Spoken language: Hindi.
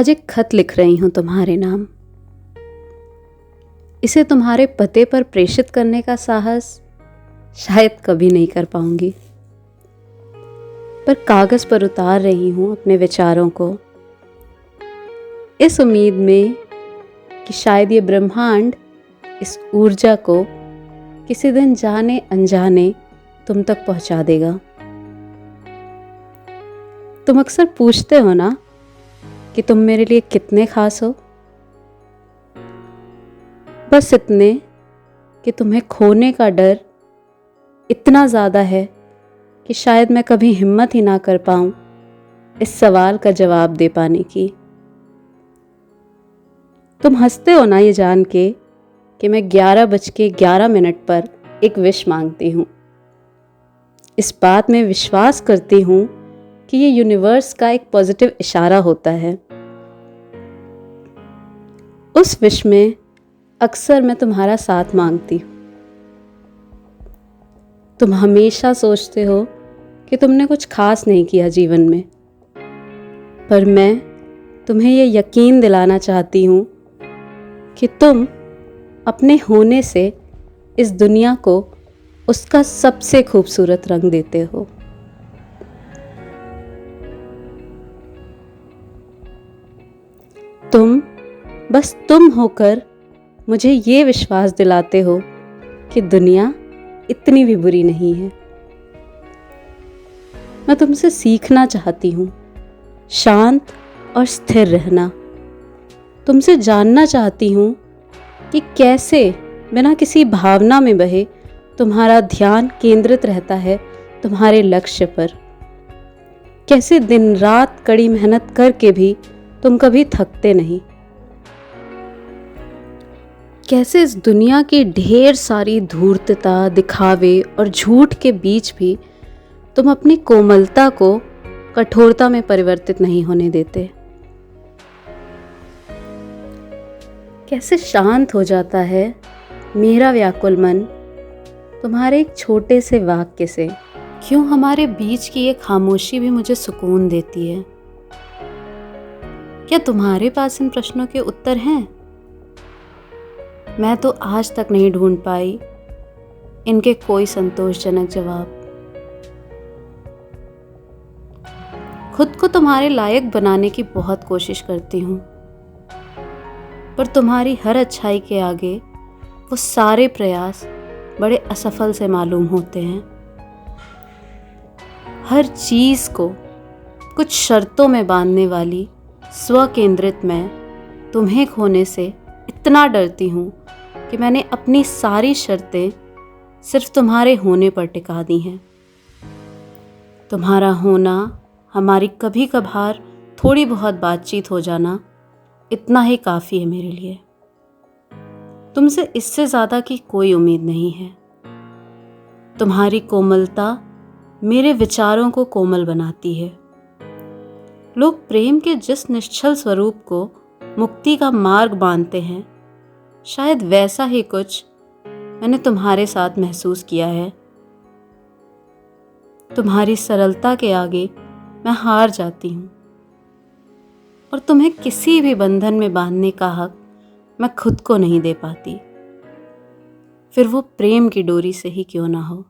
आज एक खत लिख रही हूं तुम्हारे नाम। इसे तुम्हारे पते पर प्रेषित करने का साहस शायद कभी नहीं कर पाऊंगी, पर कागज पर उतार रही हूं अपने विचारों को, इस उम्मीद में कि शायद ये ब्रह्मांड इस ऊर्जा को किसी दिन जाने अनजाने तुम तक पहुंचा देगा। तुम अक्सर पूछते हो ना कि तुम मेरे लिए कितने खास हो। बस इतने कि तुम्हें खोने का डर इतना ज़्यादा है कि शायद मैं कभी हिम्मत ही ना कर पाऊं इस सवाल का जवाब दे पाने की। तुम हंसते हो ना ये जान के कि मैं 11:11 पर एक विश मांगती हूँ। इस बात में विश्वास करती हूँ कि ये यूनिवर्स का एक पॉजिटिव इशारा होता है। उस विश में अक्सर मैं तुम्हारा साथ मांगती हूँ। तुम हमेशा सोचते हो कि तुमने कुछ खास नहीं किया जीवन में, पर मैं तुम्हें ये यकीन दिलाना चाहती हूँ कि तुम अपने होने से इस दुनिया को उसका सबसे खूबसूरत रंग देते हो। तुम बस तुम होकर मुझे ये विश्वास दिलाते हो कि दुनिया इतनी भी बुरी नहीं है। मैं तुमसे सीखना चाहती हूँ शांत और स्थिर रहना। तुमसे जानना चाहती हूँ कि कैसे बिना किसी भावना में बहे तुम्हारा ध्यान केंद्रित रहता है तुम्हारे लक्ष्य पर। कैसे दिन रात कड़ी मेहनत करके भी तुम कभी थकते नहीं। कैसे इस दुनिया की ढेर सारी धूर्तता, दिखावे और झूठ के बीच भी तुम अपनी कोमलता को कठोरता में परिवर्तित नहीं होने देते। कैसे शांत हो जाता है मेरा व्याकुल मन तुम्हारे एक छोटे से वाक्य से। क्यों हमारे बीच की ये खामोशी भी मुझे सुकून देती है। क्या तुम्हारे पास इन प्रश्नों के उत्तर हैं? मैं तो आज तक नहीं ढूंढ पाई इनके कोई संतोषजनक जवाब। खुद को तुम्हारे लायक बनाने की बहुत कोशिश करती हूँ, पर तुम्हारी हर अच्छाई के आगे वो सारे प्रयास बड़े असफल से मालूम होते हैं। हर चीज को कुछ शर्तों में बांधने वाली स्व केंद्रित मैं तुम्हें खोने से इतना डरती हूँ कि मैंने अपनी सारी शर्तें सिर्फ तुम्हारे होने पर टिका दी हैं। तुम्हारा होना, हमारी कभी कभार थोड़ी बहुत बातचीत हो जाना, इतना ही काफ़ी है मेरे लिए। तुमसे इससे ज़्यादा की कोई उम्मीद नहीं है। तुम्हारी कोमलता मेरे विचारों को कोमल बनाती है। लोग प्रेम के जिस निश्चल स्वरूप को मुक्ति का मार्ग मानते हैं, शायद वैसा ही कुछ मैंने तुम्हारे साथ महसूस किया है। तुम्हारी सरलता के आगे मैं हार जाती हूँ और तुम्हें किसी भी बंधन में बांधने का हक मैं खुद को नहीं दे पाती, फिर वो प्रेम की डोरी से ही क्यों ना हो।